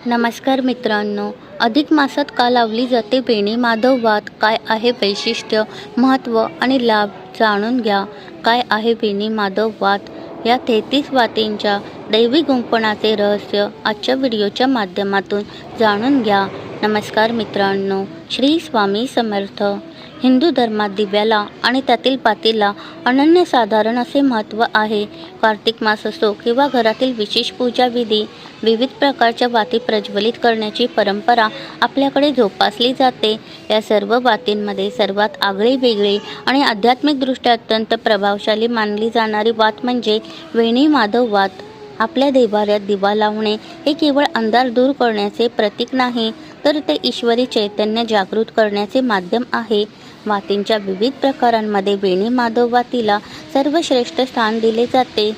नमस्कार मित्रांनो, अधिक मासात का लावली जाते वेणी माधव वात? काय आहे वैशिष्ट्य, महत्त्व आणि लाभ जाणून घ्या. काय आहे वेणी माधव वात? या 33 वातींच्या दैवी गुंफणाचे रहस्य आजच्या व्हिडिओच्या माध्यमातून जाणून घ्या. नमस्कार मित्रांनो, श्री स्वामी समर्थ. हिंदू धर्मात दिव्याला आणि त्यातील पातीला अनन्यसाधारण असे महत्त्व आहे. कार्तिक मास असो किंवा घरातील विशेष पूजा विधी, विविध प्रकारच्या वाती प्रज्वलित करण्याची परंपरा आपल्याकडे जोपासली जाते. या सर्व वातींमध्ये सर्वात आगळी वेगळी आणि आध्यात्मिकदृष्ट्या अत्यंत प्रभावशाली मानली जाणारी वात म्हणजे वेणी माधव वात. आपल्या देवाऱ्यात दिवा लावणे हे केवळ अंधार दूर करण्याचे प्रतीक नाही, तर ते ईश्वरी चैतन्य जागृत करण्याचे माध्यम आहे. वातींच्या विविध प्रकारांमध्ये वेणी माधव वातीला सर्वश्रेष्ठ स्थान दिले जाते.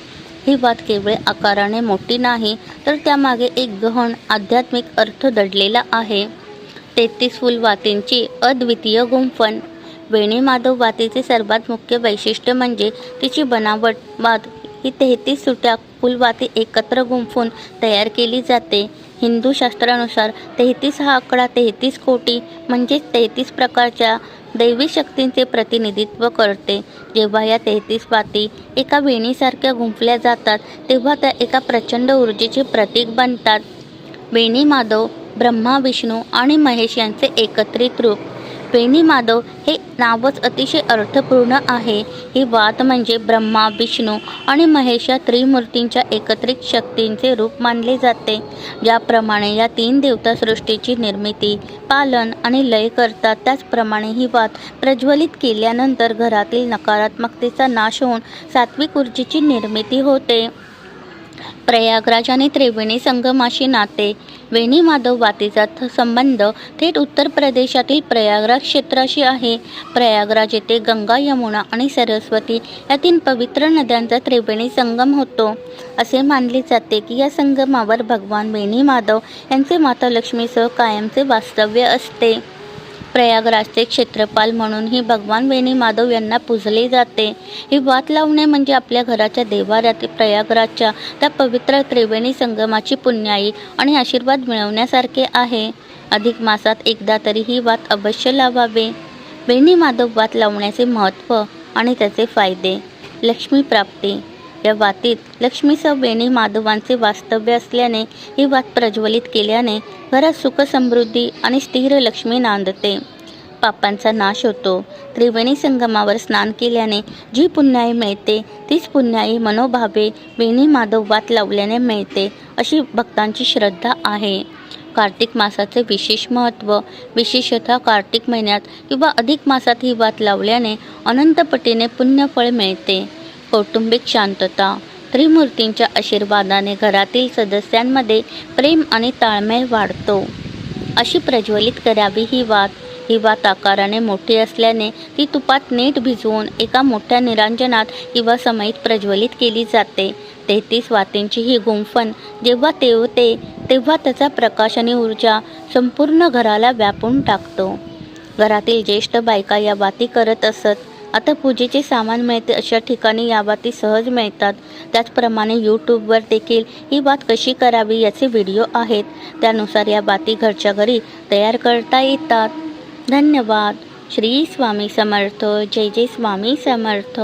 ही वात केवळ आकाराने मोठी नाही, तर त्यामागे एक गहन आध्यात्मिक अर्थ दडलेला आहे. 33 फुल वातींची अद्वितीय गुंफण. वेणी माधव वातीचे सर्वात मुख्य वैशिष्ट्य म्हणजे तिची बनावट. वात ही 33 सुट्या फुलवाती एकत्र गुंफून तयार केली जाते. हिंदू शास्त्रानुसार 33 हा आकडा 33 कोटी म्हणजेच 33 प्रकारच्या दैवी शक्तींचे प्रतिनिधित्व करते. जेव्हा या 33 वाती एका वेणीसारख्या गुंफल्या जातात, तेव्हा त्या एका प्रचंड ऊर्जेचे प्रतीक बनतात. वेणी माधव ब्रह्मा, विष्णू आणि महेश यांचे एकत्रित रूप. वेणी माधव हे नावच अतिशय अर्थपूर्ण आहे. ही वात म्हणजे ब्रह्मा, विष्णू आणि महेश या त्रिमूर्तींच्या एकत्रित शक्तींचे रूप मानले जाते. ज्याप्रमाणे या 3 देवता सृष्टीची निर्मिती, पालन आणि लय करतात, त्याचप्रमाणे ही वात प्रज्वलित केल्यानंतर घरातील नकारात्मकतेचा नाश होऊन सात्विक ऊर्जेची निर्मिती होते. प्रयागराज आणि त्रिवेणी संगमाशी नाते. वेणी माधव वातीचा संबंध थेट उत्तर प्रदेशातील प्रयागराज क्षेत्राशी आहे. प्रयागराज येथे गंगा, यमुना आणि सरस्वती या 3 पवित्र नद्यांचा त्रिवेणी संगम होतो. असे मानले जाते की या संगमावर भगवान वेणी माधव यांचे माता लक्ष्मीसह कायमचे वास्तव्य असते. प्रयागराजचे क्षेत्रपाल म्हणूनही भगवान वेणी माधव यांना पूजले जाते. ही वात लावणे म्हणजे आपल्या घराच्या देवाऱ्यात प्रयागराजच्या त्या पवित्र त्रिवेणी संगमाची पुण्याई आणि आशीर्वाद मिळवण्यासारखे आहे. अधिक मासात एकदा तरी ही वात अवश्य लावावे. वेणी माधव वात लावण्याचे महत्त्व आणि त्याचे फायदे. लक्ष्मी प्राप्ती. या वातीत लक्ष्मीसह वेणी माधवांचे वास्तव्य असल्याने ही वात प्रज्वलित केल्याने घरात सुख, समृद्धी आणि स्थिर लक्ष्मी नांदते. पापांचा नाश होतो. त्रिवेणी संगमावर स्नान केल्याने जी पुण्याई मिळते, तीच पुण्याई मनोभावे वेणी माधव वात लावल्याने मिळते, अशी भक्तांची श्रद्धा आहे. कार्तिक मासाचे विशेष महत्त्व. विशेषतः कार्तिक महिन्यात किंवा अधिक मासात ही वात लावल्याने अनंतपटीने पुण्यफळ मिळते. कौटुंबिक शांतता. त्रिमूर्तींच्या आशीर्वादाने घरातील सदस्यांमध्ये प्रेम आणि ताळमेळ वाढतो. अशी प्रज्वलित करावी ही वात. ही वात आकाराने मोठी असल्याने ती तुपात नीट भिजवून एका मोठ्या निरांजनात किंवा समईत प्रज्वलित केली जाते. 33 वातींची ही गुंफण जेव्हा तेवते, तेव्हा त्याचा प्रकाश आणि ऊर्जा संपूर्ण घराला व्यापून टाकतो. घरातील ज्येष्ठ बायका या वाती करत असत. आता पूजेचे सामान मिळते अशा ठिकाणी या वाती सहज मिळतात. त्याचप्रमाणे यूट्यूबवर देखील ही वात कशी करावी याचे व्हिडिओ आहेत. त्यानुसार या वाती घरच्या घरी तयार करता येतात. धन्यवाद. श्री स्वामी समर्थ. जय जय स्वामी समर्थ.